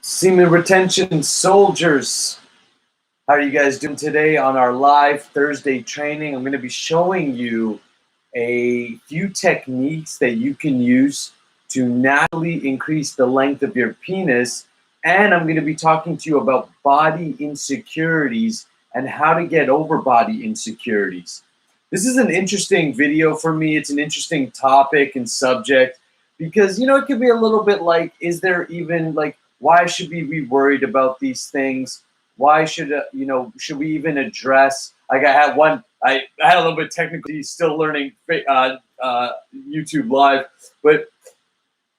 Semen retention soldiers, how are you guys doing today on our live Thursday training? I'm going to be showing you a few techniques that you can use to naturally increase the length of your penis, and I'm going to be talking to you about body insecurities and how to get over body insecurities. This is an interesting video for me. It's an interesting topic and subject because, it could be a little bit like, is there even why should we be worried about these things? Why should should we even address? Like I had one, I had a little bit technical. He's still learning YouTube Live, but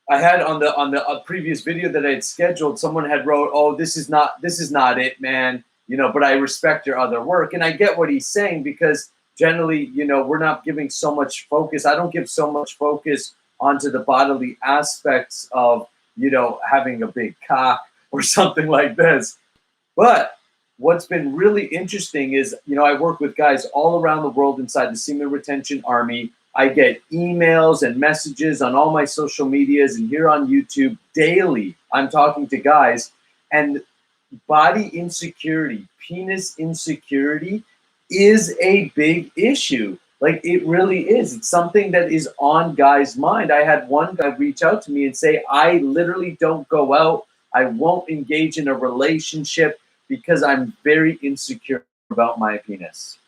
I had on the previous video that I had scheduled, someone had wrote, "Oh, this is not it, man." But I respect your other work, and I get what he's saying because generally, we're not giving so much focus. I don't give so much focus onto the bodily aspects of having a big cock or something like this. But what's been really interesting is, I work with guys all around the world inside the Semen Retention Army. I get emails and messages on all my social medias and here on YouTube daily. I'm talking to guys, and body insecurity, penis insecurity is a big issue. Like, it really is. It's something that is on guys' mind. I had one guy reach out to me and say, I literally don't go out. I won't engage in a relationship because I'm very insecure about my penis.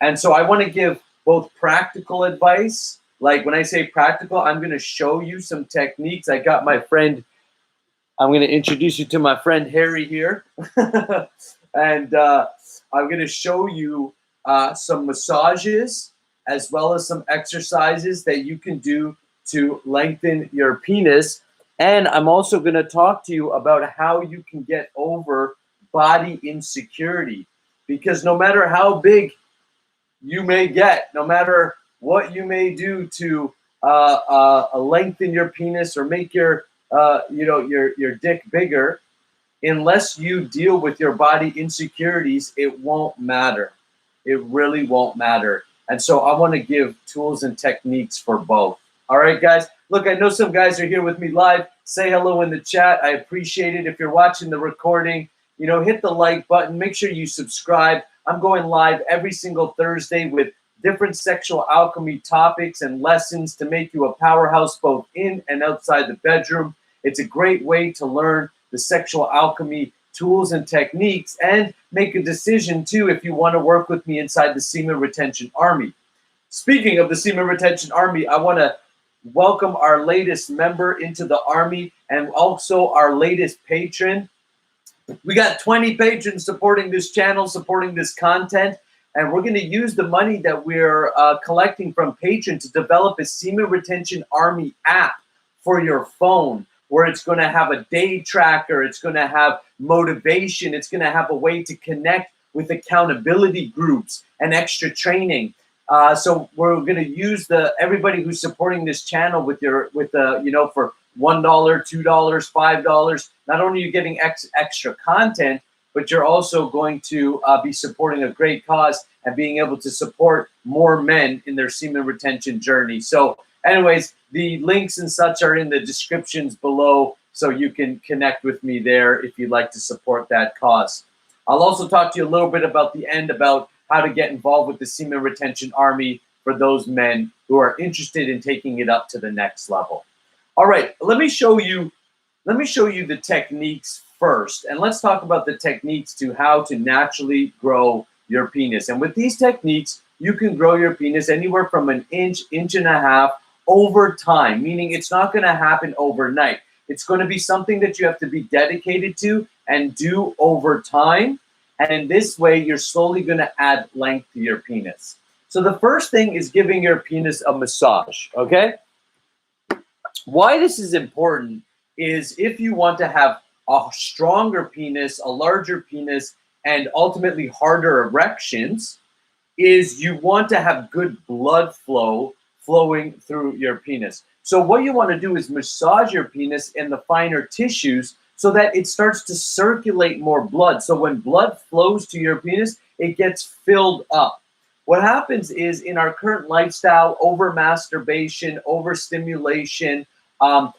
And so I want to give both practical advice. Like, when I say practical, I'm going to show you some techniques. I got my friend, I'm going to introduce you to my friend Harry here. And I'm going to show you some massages as well as some exercises that you can do to lengthen your penis. And I'm also going to talk to you about how you can get over body insecurity, because no matter how big you may get, no matter what you may do to lengthen your penis or make your your dick bigger, unless you deal with your body insecurities, it won't matter. It really won't matter. And so I want to give tools and techniques for both. All right, guys. Look, I know some guys are here with me live. Say hello in the chat. I appreciate it. If you're watching the recording, hit the like button. Make sure you subscribe. I'm going live every single Thursday with different sexual alchemy topics and lessons to make you a powerhouse both in and outside the bedroom. It's a great way to learn the sexual alchemy tools and techniques and make a decision too if you want to work with me inside the Semen Retention Army. Speaking of the Semen Retention Army, I want to welcome our latest member into the Army and also our latest patron. We got 20 patrons supporting this channel, supporting this content, and we're going to use the money that we're collecting from patrons to develop a Semen Retention Army app for your phone, where it's going to have a day tracker, it's going to have motivation, it's going to have a way to connect with accountability groups and extra training. So we're going to use everybody who's supporting this channel for $1, $2, $5. Not only are you getting extra content, but you're also going to be supporting a great cause and being able to support more men in their semen retention journey. So anyways, the links and such are in the descriptions below, so you can connect with me there if you'd like to support that cause. I'll also talk to you a little bit about the end about how to get involved with the Semen Retention Army for those men who are interested in taking it up to the next level. All right, let me show you the techniques first, and let's talk about the techniques to how to naturally grow your penis. And with these techniques, you can grow your penis anywhere from an inch, inch and a half over time, meaning it's not going to happen overnight. It's going to be something that you have to be dedicated to and do over time. And in this way, you're slowly going to add length to your penis. So the first thing is giving your penis a massage, okay? Why this is important is if you want to have a stronger penis, a larger penis, and ultimately harder erections, is you want to have good blood flow flowing through your penis. So what you want to do is massage your penis in the finer tissues so that it starts to circulate more blood. So when blood flows to your penis, it gets filled up. What happens is, in our current lifestyle, over masturbation, over stimulation,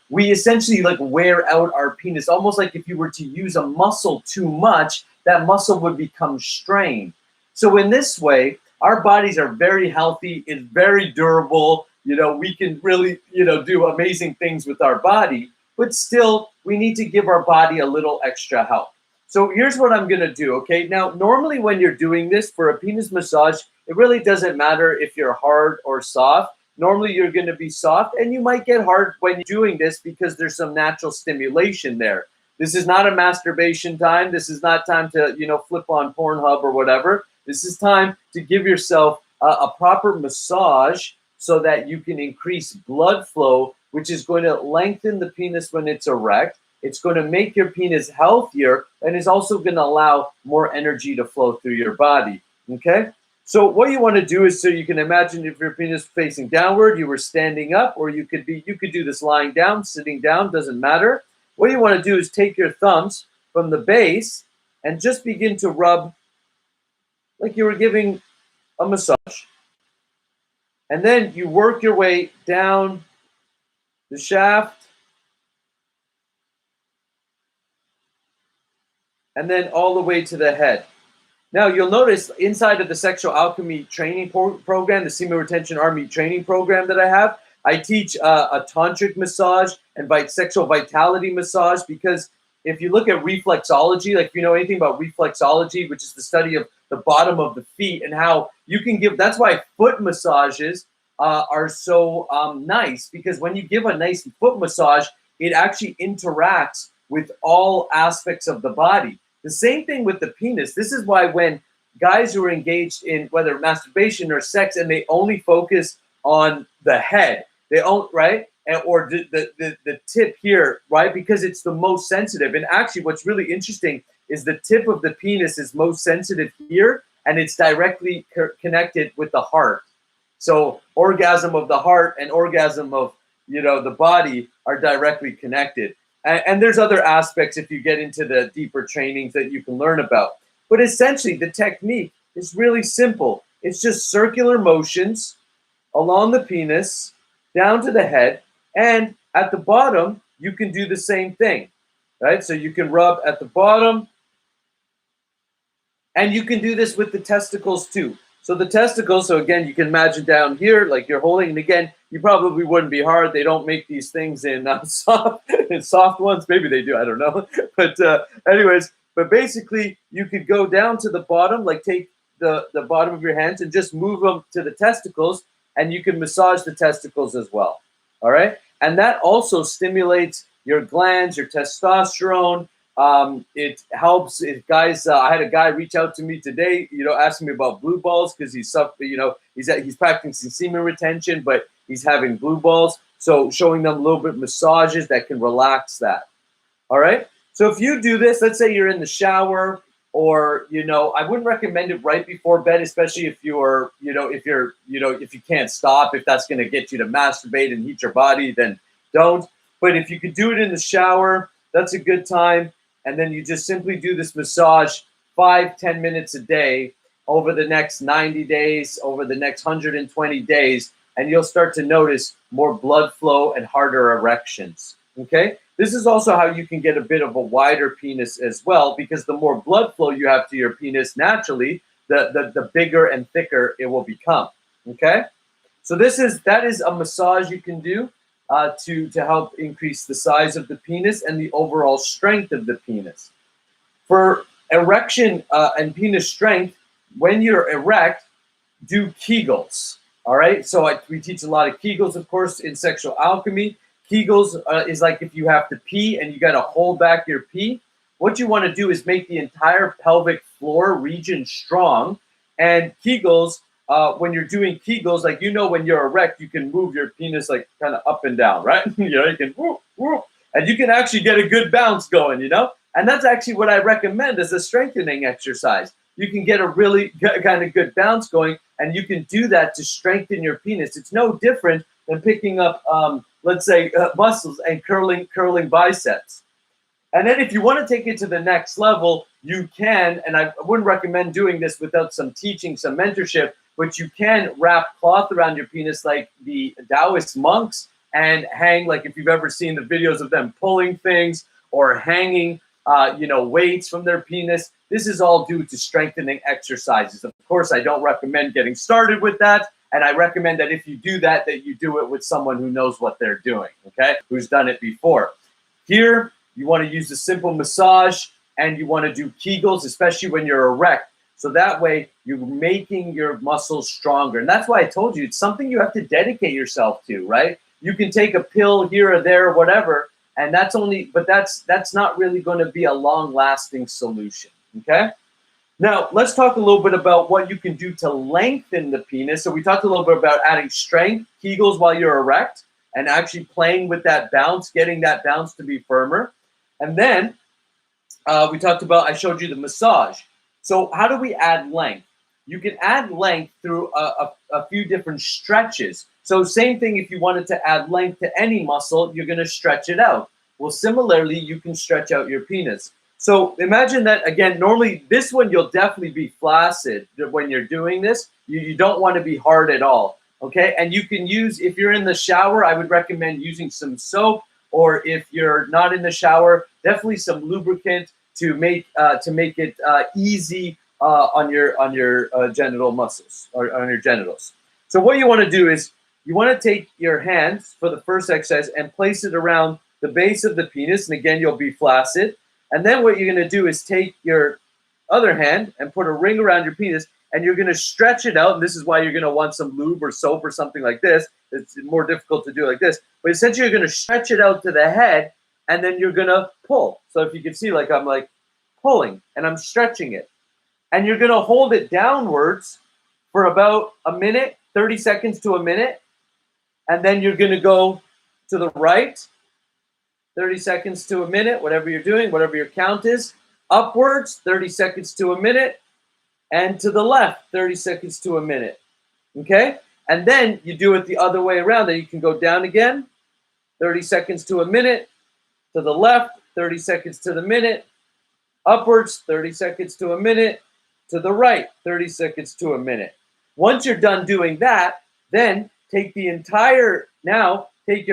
we essentially like wear out our penis, almost like if you were to use a muscle too much, that muscle would become strained. So in this way, our bodies are very healthy, it's very durable. We can really, do amazing things with our body, but still we need to give our body a little extra help. So here's what I'm gonna do, okay? Now, normally when you're doing this for a penis massage, it really doesn't matter if you're hard or soft. Normally you're gonna be soft, and you might get hard when you're doing this because there's some natural stimulation there. This is not a masturbation time. This is not time to, flip on Pornhub or whatever. This is time to give yourself a proper massage so that you can increase blood flow, which is going to lengthen the penis when it's erect. It's going to make your penis healthier, and is also going to allow more energy to flow through your body. Okay? So what you want to do is, so you can imagine if your penis facing downward, you were standing up, or you could do this lying down, sitting down, doesn't matter. What you want to do is take your thumbs from the base and just begin to rub like you were giving a massage. And then you work your way down the shaft, and then all the way to the head. Now, you'll notice inside of the Sexual Alchemy training program, the Semen Retention Army training program that I have, I teach a tantric massage and sexual vitality massage, because if you look at reflexology, like if you know anything about reflexology, which is the study of the bottom of the feet and how you can give, that's why foot massages are so nice, because when you give a nice foot massage, it actually interacts with all aspects of the body. The same thing with the penis. This is why when guys who are engaged in whether masturbation or sex and they only focus on the head, they don't, right? Or the tip here, right? Because it's the most sensitive. And actually what's really interesting is the tip of the penis is most sensitive here, and it's directly connected with the heart. So orgasm of the heart and orgasm of, the body are directly connected. And there's other aspects if you get into the deeper trainings that you can learn about. But essentially, the technique is really simple. It's just circular motions along the penis, down to the head, and at the bottom, you can do the same thing, right? So you can rub at the bottom, and you can do this with the testicles too. So the testicles, so again, you can imagine down here, like you're holding, and again, you probably wouldn't be hard. They don't make these things in soft ones. Maybe they do, I don't know. But anyways, but basically, you could go down to the bottom, like take the bottom of your hands and just move them to the testicles, and you can massage the testicles as well, all right? And that also stimulates your glands, your testosterone. It helps if guys. I had a guy reach out to me today, asking me about blue balls because he's practicing semen retention, but he's having blue balls. So showing them a little bit of massages that can relax that. All right. So if you do this, let's say you're in the shower, or I wouldn't recommend it right before bed, especially if you can't stop. If that's going to get you to masturbate and heat your body, then don't. But if you could do it in the shower, that's a good time. And then you just simply do this massage 5-10 minutes a day over the next 90 days, over the next 120 days, and you'll start to notice more blood flow and harder erections. Okay? This is also how you can get a bit of a wider penis as well, because the more blood flow you have to your penis naturally, the bigger and thicker it will become. Okay? So that is a massage you can do to help increase the size of the penis and the overall strength of the penis. For erection and penis strength, when you're erect, do Kegels. All right, so we teach a lot of Kegels, of course, in Sexual Alchemy. Kegels is like if you have to pee and you got to hold back your pee. What you want to do is make the entire pelvic floor region strong. And Kegels, when you're doing Kegels, like when you're erect, you can move your penis like kind of up and down, right? You can whoop, whoop, and you can actually get a good bounce going, And that's actually what I recommend as a strengthening exercise. You can get a really kind of good bounce going, and you can do that to strengthen your penis. It's no different than picking up, let's say, muscles and curling biceps. And then if you want to take it to the next level, you can, and I wouldn't recommend doing this without some teaching, some mentorship, but you can wrap cloth around your penis like the Taoist monks and hang, like if you've ever seen the videos of them pulling things or hanging, weights from their penis. This is all due to strengthening exercises. Of course, I don't recommend getting started with that. And I recommend that if you do that, that you do it with someone who knows what they're doing, okay? Who's done it before. Here, you want to use a simple massage and you want to do Kegels, especially when you're erect. So that way you're making your muscles stronger. And that's why I told you, it's something you have to dedicate yourself to, right? You can take a pill here or there or whatever, and that's not really going to be a long-lasting solution, okay? Now, let's talk a little bit about what you can do to lengthen the penis. So we talked a little bit about adding strength, Kegels while you're erect, and actually playing with that bounce, getting that bounce to be firmer. And then we talked about, I showed you the massage. So how do we add length? You can add length through a few different stretches. So same thing, if you wanted to add length to any muscle, you're going to stretch it out. Well, similarly, you can stretch out your penis. So imagine that, again, normally this one, you'll definitely be flaccid when you're doing this. You don't want to be hard at all, okay? And you can use, if you're in the shower, I would recommend using some soap, or if you're not in the shower, definitely some lubricant to make it easy on your genital muscles, or on your genitals. So what you want to do is you want to take your hands for the first exercise and place it around the base of the penis, and again, you'll be flaccid. And then what you're going to do is take your other hand and put a ring around your penis, and you're going to stretch it out. And this is why you're going to want some lube or soap or something like this. It's more difficult to do like this. But essentially, you're going to stretch it out to the head, and then you're going to pull. So if you can see, like I'm like pulling, and I'm stretching it. And you're going to hold it downwards for about a minute, 30 seconds to a minute. And then you're going to go to the right, 30 seconds to a minute, whatever you're doing, whatever your count is, upwards, 30 seconds to a minute, and to the left, 30 seconds to a minute, okay? And then you do it the other way around. Then you can go down again, 30 seconds to a minute, to the left, 30 seconds to the minute, upwards, 30 seconds to a minute, to the right, 30 seconds to a minute. Once you're done doing that, then take your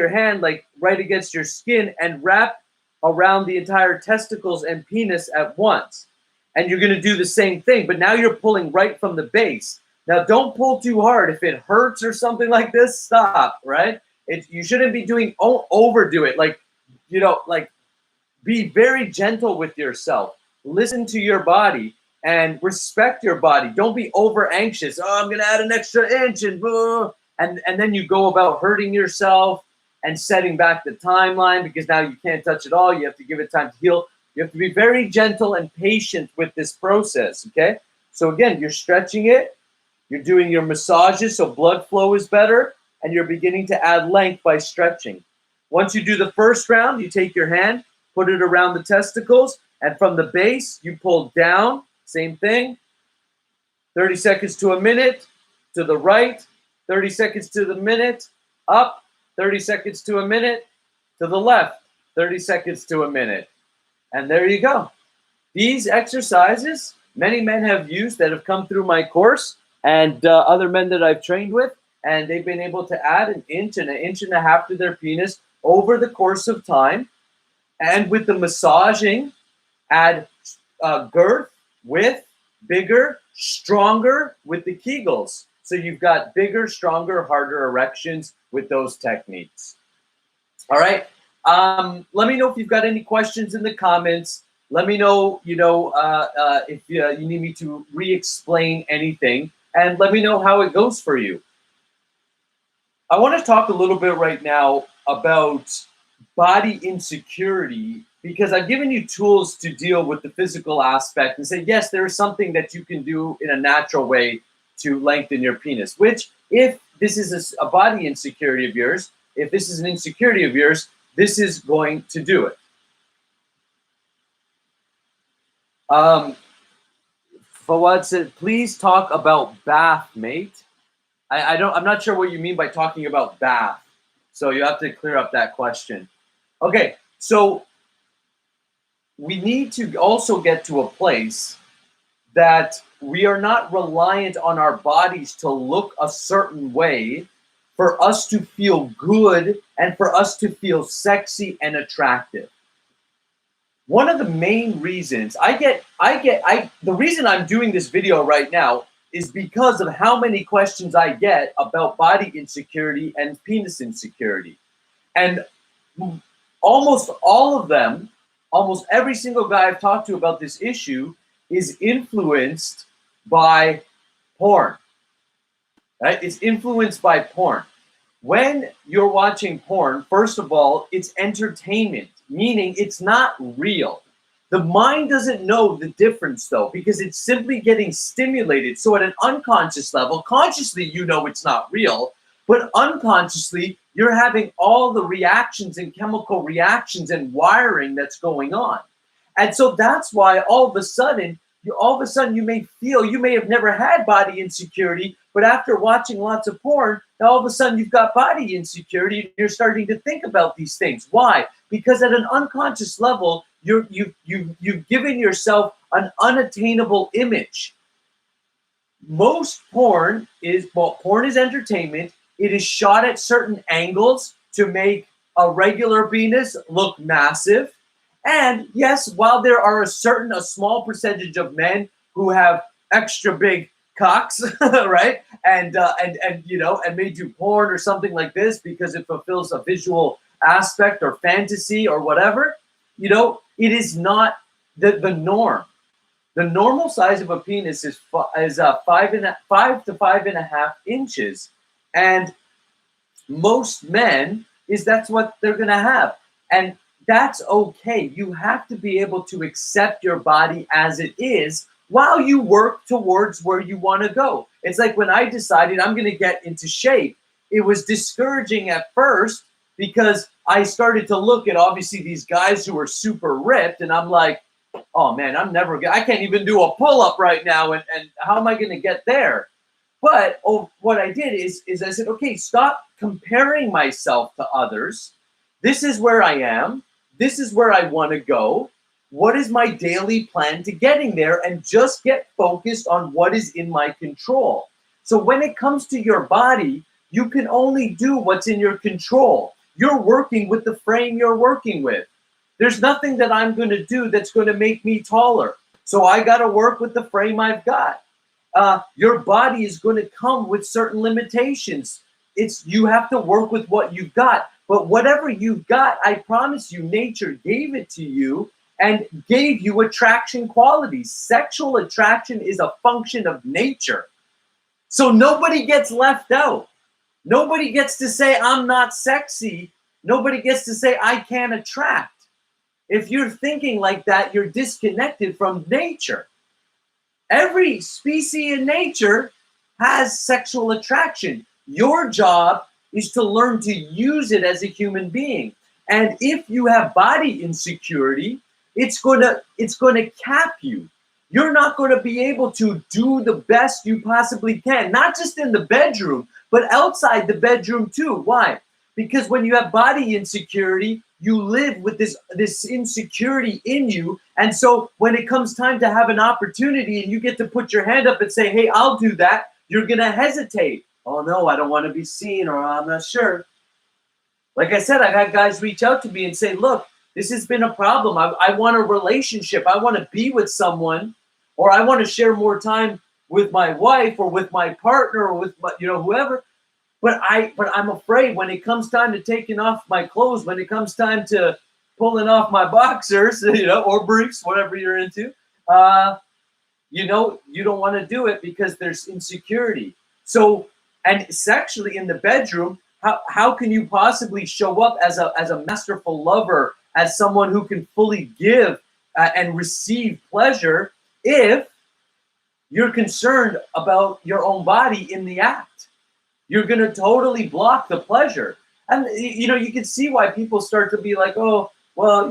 hand like right against your skin and wrap around the entire testicles and penis at once. And you're going to do the same thing, but now you're pulling right from the base. Now, don't pull too hard. If it hurts or something like this, stop, right? You shouldn't be doing, overdo it. Like be very gentle with yourself. Listen to your body and respect your body. Don't be over anxious. Oh, I'm going to add an extra inch and blah. And then you go about hurting yourself and setting back the timeline, because now you can't touch it all. You have to give it time to heal. You have to be very gentle and patient with this process, okay? So again, you're stretching it. You're doing your massages so blood flow is better, and you're beginning to add length by stretching. Once you do the first round, you take your hand, put it around the testicles, and from the base, you pull down, same thing, 30 seconds to a minute, to the right, 30 seconds to the minute, up, 30 seconds to a minute, to the left, 30 seconds to a minute. And there you go. These exercises, many men have used that have come through my course, and other men that I've trained with, and they've been able to add an inch and a half to their penis over the course of time. And with the massaging, add girth, width, bigger, stronger with the Kegels. So you've got bigger, stronger, harder erections with those techniques. All right. Let me know if you've got any questions in the comments. Let me know, if you need me to re-explain anything, and let me know how it goes for you. I want to talk a little bit right now about body insecurity, because I've given you tools to deal with the physical aspect and say, yes, there is something that you can do in a natural way to lengthen your penis, which if this is a body insecurity of yours, if this is an insecurity of yours, this is going to do it. Fawad said, please talk about bath, mate. I'm not sure what you mean by talking about bath. So you have to clear up that question. Okay, so we need to also get to a place that we are not reliant on our bodies to look a certain way for us to feel good and for us to feel sexy and attractive. One of the main reasons the reason I'm doing this video right now is because of how many questions I get about body insecurity and penis insecurity. And almost all of them, almost every single guy I've talked to about this issue is influenced by porn, right? It's influenced by porn. When you're watching porn, first of all, it's entertainment, meaning it's not real. The mind doesn't know the difference though, because it's simply getting stimulated. So at an unconscious level, consciously you know it's not real, but unconsciously you're having all the reactions and chemical reactions and wiring that's going on. And so that's why all of a sudden you may feel, you may have never had body insecurity, but after watching lots of porn, now all of a sudden you've got body insecurity and you're starting to think about these things. Why? Because at an unconscious level, you've given yourself an unattainable image. Most porn is entertainment. It is shot at certain angles to make a regular penis look massive. And yes, while there are a small percentage of men who have extra big cocks, right, and may do porn or something like this because it fulfills a visual aspect or fantasy or whatever, it is not the norm. The normal size of a penis is 5 to 5.5 inches, and most men that's what they're gonna have, and that's okay. You have to be able to accept your body as it is while you work towards where you want to go. It's like when I decided I'm going to get into shape, it was discouraging at first because I started to look at obviously these guys who are super ripped, and I'm like, oh man, I can't even do a pull-up right now, and how am I going to get there? But what I did is I said, okay, stop comparing myself to others. This is where I am. This is where I want to go. What is my daily plan to getting there? And just get focused on what is in my control. So when it comes to your body, you can only do what's in your control. You're working with the frame you're working with. There's nothing that I'm going to do that's going to make me taller. So I got to work with the frame I've got. Your body is going to come with certain limitations. You have to work with what you've got. But whatever you've got, I promise you, nature gave it to you and gave you attraction qualities. Sexual attraction is a function of nature. So nobody gets left out. Nobody gets to say, I'm not sexy. Nobody gets to say, I can't attract. If you're thinking like that, you're disconnected from nature. Every species in nature has sexual attraction. Your job is to learn to use it as a human being. And if you have body insecurity, it's going to cap you. You're not going to be able to do the best you possibly can, not just in the bedroom, but outside the bedroom too. Why? Because when you have body insecurity, you live with this insecurity in you. And so when it comes time to have an opportunity and you get to put your hand up and say, hey, I'll do that, you're going to hesitate. Oh no, I don't want to be seen, or I'm not sure. Like I said, I've had guys reach out to me and say, look, this has been a problem. I want a relationship. I want to be with someone, or I want to share more time with my wife or with my partner or with whoever. But I'm afraid when it comes time to taking off my clothes, when it comes time to pulling off my boxers, or briefs, whatever you're into, you don't want to do it because there's insecurity. So, and sexually in the bedroom, how can you possibly show up as a masterful lover, as someone who can fully give and receive pleasure if you're concerned about your own body in the act? You're going to totally block the pleasure. And you can see why people start to be like, oh, well,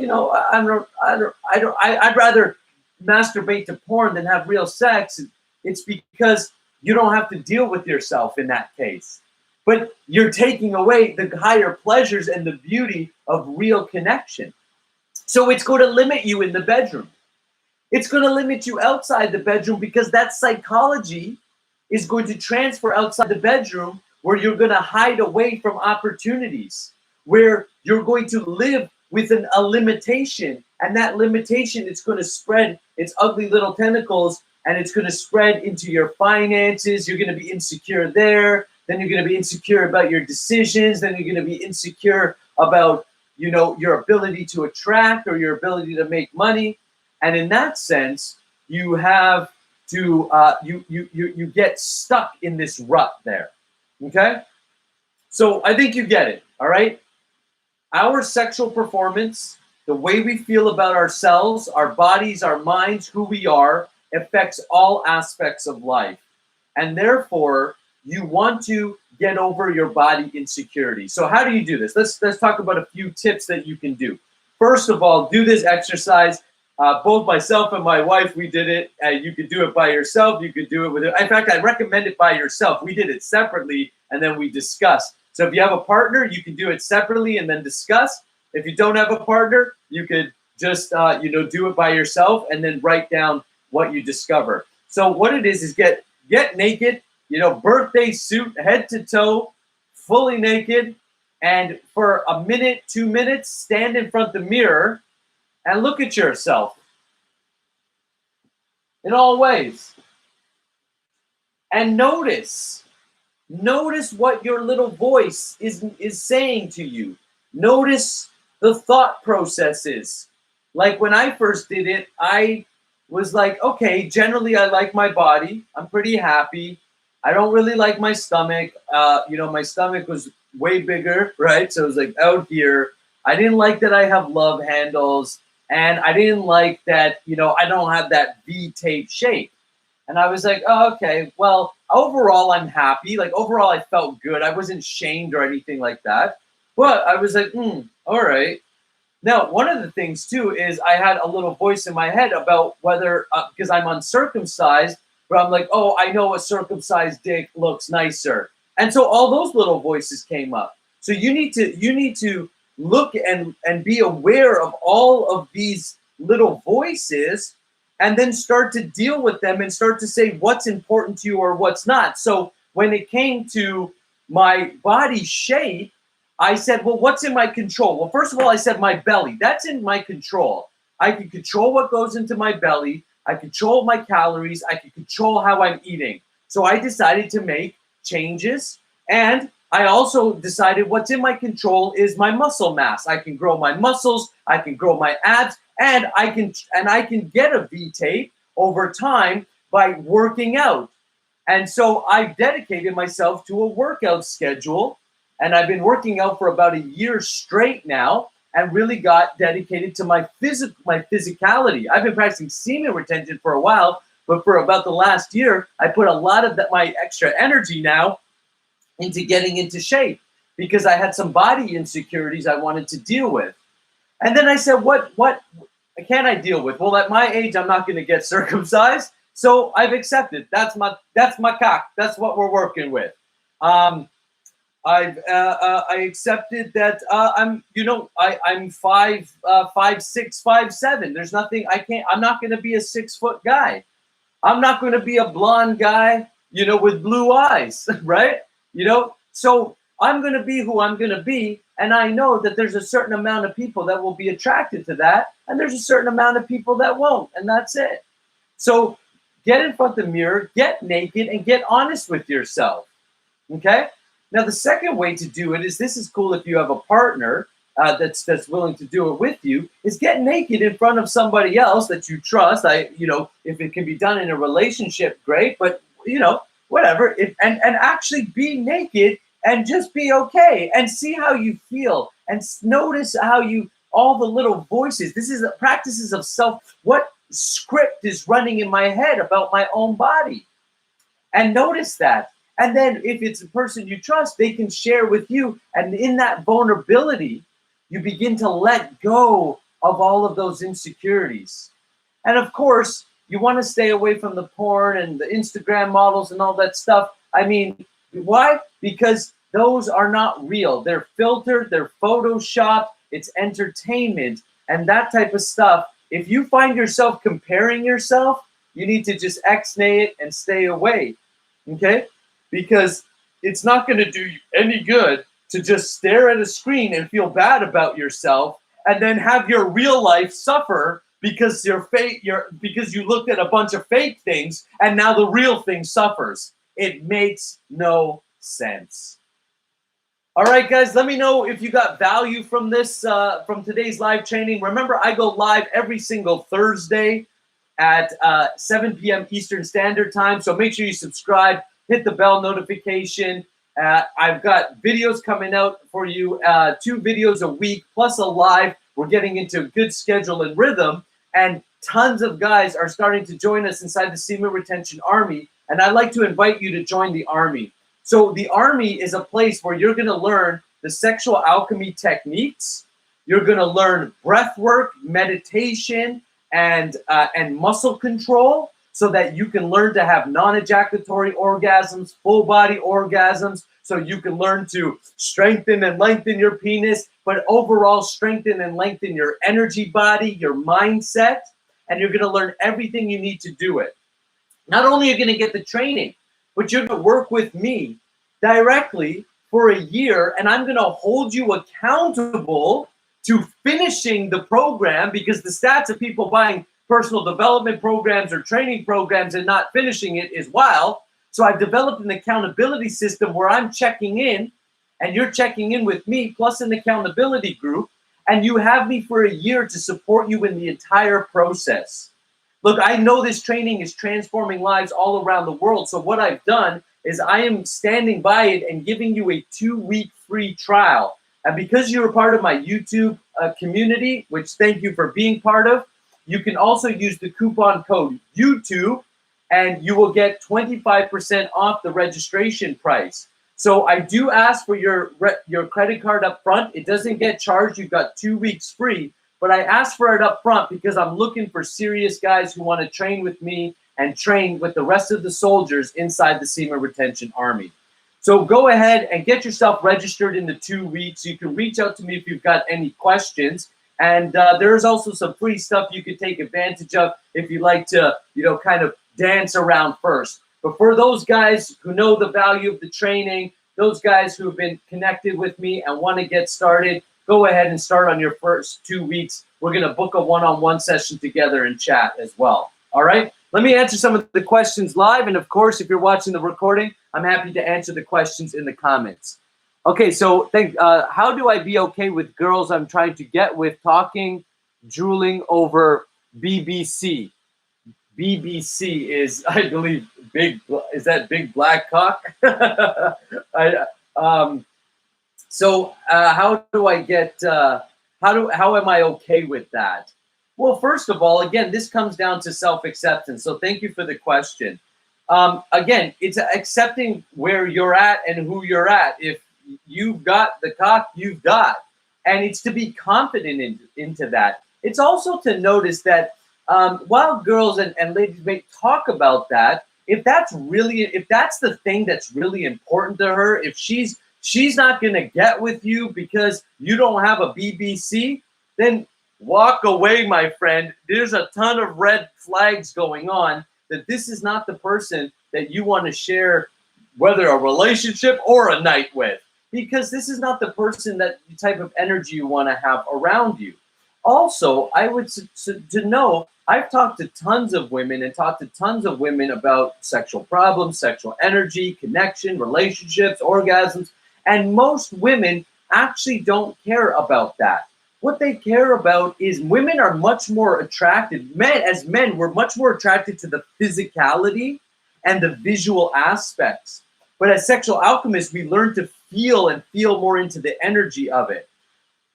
I'd rather masturbate to porn than have real sex. It's because you don't have to deal with yourself in that case. But you're taking away the higher pleasures and the beauty of real connection. So it's going to limit you in the bedroom. It's going to limit you outside the bedroom, because that psychology is going to transfer outside the bedroom, where you're going to hide away from opportunities, where you're going to live with a limitation, and that limitation is going to spread its ugly little tentacles, and it's going to spread into your finances. You're going to be insecure there, then you're going to be insecure about your decisions, then you're going to be insecure about, you know, your ability to attract or your ability to make money. And in that sense, you have to you get stuck in this rut there. Okay, so I think you get it. All right, our sexual performance, the way we feel about ourselves, our bodies, our minds, who we are, affects all aspects of life. And therefore, you want to get over your body insecurity. So how do you do this? Let's talk about a few tips that you can do. First of all, do this exercise. Both myself and my wife, we did it. You could do it by yourself. You could do it with it. In fact, I recommend it by yourself. We did it separately, and then we discussed. So if you have a partner, you can do it separately and then discuss. If you don't have a partner, you could just do it by yourself and then write down what you discover. So what it is get naked, birthday suit, head to toe, fully naked, and for a minute, 2 minutes, stand in front of the mirror and look at yourself in all ways. And notice what your little voice is saying to you. Notice the thought processes. Like when I first did it, I was like, okay, generally I like my body. I'm pretty happy. I don't really like my stomach. My stomach was way bigger, right? So it was like out here. I didn't like that I have love handles. And I didn't like that, I don't have that V-tape shape. And I was like, oh, okay, well, overall, I'm happy. Like, overall, I felt good. I wasn't shamed or anything like that. But I was like, all right. Now, one of the things, too, is I had a little voice in my head about whether, because I'm uncircumcised, but I'm like, oh, I know a circumcised dick looks nicer. And so all those little voices came up. So you need to look and be aware of all of these little voices, and then start to deal with them and start to say what's important to you or what's not. So when it came to my body shape, I said, well, what's in my control? Well, first of all, I said my belly. That's in my control. I can control what goes into my belly. I control my calories. I can control how I'm eating. So I decided to make changes, and I also decided what's in my control is my muscle mass. I can grow my muscles, I can grow my abs, and I can get a V-tape over time by working out. And so I dedicated myself to a workout schedule, and I've been working out for about a year straight now, and really got dedicated to my physicality. I've been practicing semen retention for a while, but for about the last year, I put a lot of my extra energy now into getting into shape, because I had some body insecurities I wanted to deal with. And then I said, what can I deal with? Well, at my age, I'm not going to get circumcised, so I've accepted. That's my cock. That's what we're working with. I accepted that I'm 5'6", 5'7". There's nothing I can't. I'm not going to be a 6 foot guy. I'm not going to be a blonde guy, with blue eyes, right? So I'm going to be who I'm going to be. And I know that there's a certain amount of people that will be attracted to that. And there's a certain amount of people that won't. And that's it. So get in front of the mirror, get naked, and get honest with yourself. Okay? Now, the second way to do it is, this is cool if you have a partner that's willing to do it with you, is get naked in front of somebody else that you trust. If it can be done in a relationship, great. But, whatever, and actually be naked and just be okay and see how you feel, and notice how all the little voices. This is practices of what script is running in my head about my own body, and notice that. And then if it's a person you trust, they can share with you, and in that vulnerability, you begin to let go of all of those insecurities. And of course, you want to stay away from the porn and the Instagram models and all that stuff. I mean, why? Because those are not real. They're filtered, they're photoshopped, it's entertainment, and that type of stuff. If you find yourself comparing yourself, you need to just ex-nay it and stay away, okay? Because it's not going to do you any good to just stare at a screen and feel bad about yourself and then have your real life suffer because because you looked at a bunch of fake things and now the real thing suffers. It makes no sense. All right, guys, let me know if you got value from this, from today's live training. Remember, I go live every single Thursday at 7 p.m. Eastern Standard Time. So make sure you subscribe, hit the bell notification. I've got videos coming out for you, 2 videos a week, plus a live. We're getting into a good schedule and rhythm, and tons of guys are starting to join us inside the Semen Retention Army, and I'd like to invite you to join the Army. So the Army is a place where you're going to learn the sexual alchemy techniques. You're going to learn breath work, meditation, and muscle control, so that you can learn to have non-ejaculatory orgasms, full body orgasms, so you can learn to strengthen and lengthen your penis, but overall strengthen and lengthen your energy body, your mindset, and you're going to learn everything you need to do it. Not only are you going to get the training, but you're going to work with me directly for a year, and I'm going to hold you accountable to finishing the program, because the stats of people buying personal development programs or training programs and not finishing it is wild. So I've developed an accountability system where I'm checking in and you're checking in with me, plus an accountability group, and you have me for a year to support you in the entire process. Look, I know this training is transforming lives all around the world. So what I've done is I am standing by it and giving you a 2-week free trial. And because you're a part of my YouTube community, which thank you for being part of, you can also use the coupon code YouTube and you will get 25% off the registration price. So I do ask for your credit card up front. It doesn't get charged. You've got 2 weeks free, but I ask for it up front because I'm looking for serious guys who want to train with me and train with the rest of the soldiers inside the Semen Retention Army. So go ahead and get yourself registered in the 2 weeks. You can reach out to me if you've got any questions. And there's also some free stuff you can take advantage of if you like to, kind of dance around first. But for those guys who know the value of the training, those guys who have been connected with me and want to get started, go ahead and start on your first 2 weeks. We're going to book a one-on-one session together and chat as well. All right? Let me answer some of the questions live. And of course, if you're watching the recording, I'm happy to answer the questions in the comments. Okay, so how do I be okay with girls I'm trying to get with talking, drooling over BBC? BBC is, I believe, is that big black cock? So how do I get, how am I okay with that? Well, first of all, again, this comes down to self-acceptance. So thank you for the question. Again, it's accepting where you're at and who you're at. If you've got the cock, you've got. And it's to be confident into that. It's also to notice that while girls and ladies may talk about that, if that's the thing that's really important to her, if she's not going to get with you because you don't have a BBC, then walk away, my friend. There's a ton of red flags going on that this is not the person that you want to share, whether a relationship or a night with, because this is not the person that the type of energy you want to have around you. Also, I would to know, I've talked to tons of women about sexual problems, sexual energy, connection, relationships, orgasms, and most women actually don't care about that. What they care about is women are much more attracted. Men, we're much more attracted to the physicality and the visual aspects. But as sexual alchemists, we learn to feel more into the energy of it.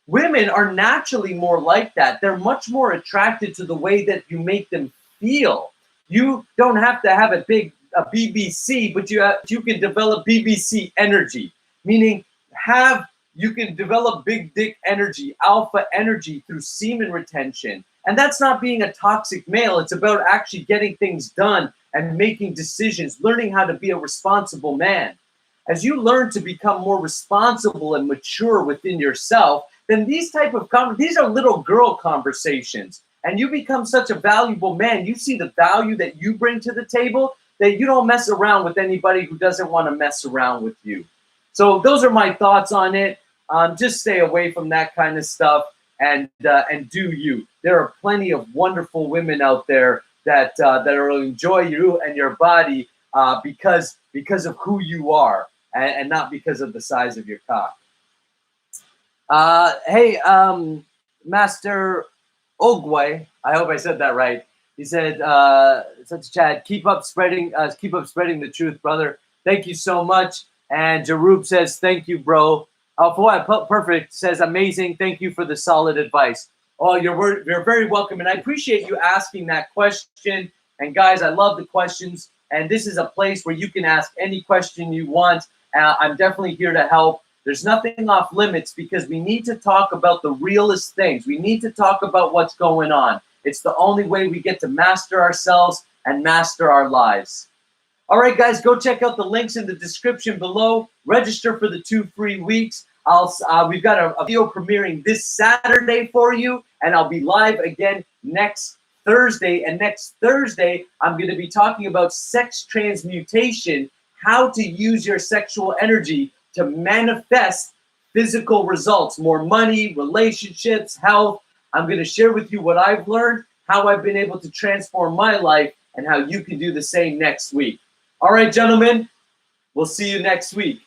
Women are naturally more like that. They're much more attracted to the way that you make them feel. You don't have to have a BBC, but you can develop BBC energy, meaning you can develop big dick energy, alpha energy through semen retention. And that's not being a toxic male. It's about actually getting things done and making decisions, learning how to be a responsible man. As you learn to become more responsible and mature within yourself, then these are little girl conversations. And you become such a valuable man. You see the value that you bring to the table. that you don't mess around with anybody who doesn't want to mess around with you. So those are my thoughts on it. Just stay away from that kind of stuff and do you. There are plenty of wonderful women out there that will enjoy you and your body because of who you are and not because of the size of your cock. Hey, Master Ogway, I hope I said that right. He said, such a chat, keep up spreading the truth, brother. Thank you so much. And Jarub says, thank you, bro. For what? Perfect says, amazing. Thank you for the solid advice. Oh, you're very welcome. And I appreciate you asking that question. And guys, I love the questions. And this is a place where you can ask any question you want. I'm definitely here to help. There's nothing off limits because we need to talk about the realest things. We need to talk about what's going on. It's the only way we get to master ourselves and master our lives. All right, guys, go check out the links in the description below. Register for the 2 free weeks. We've got a video premiering this Saturday for you, and I'll be live again next Thursday. And next Thursday, I'm going to be talking about sex transmutation, how to use your sexual energy to manifest physical results, more money, relationships, health. I'm going to share with you what I've learned, how I've been able to transform my life, and how you can do the same next week. All right, gentlemen, we'll see you next week.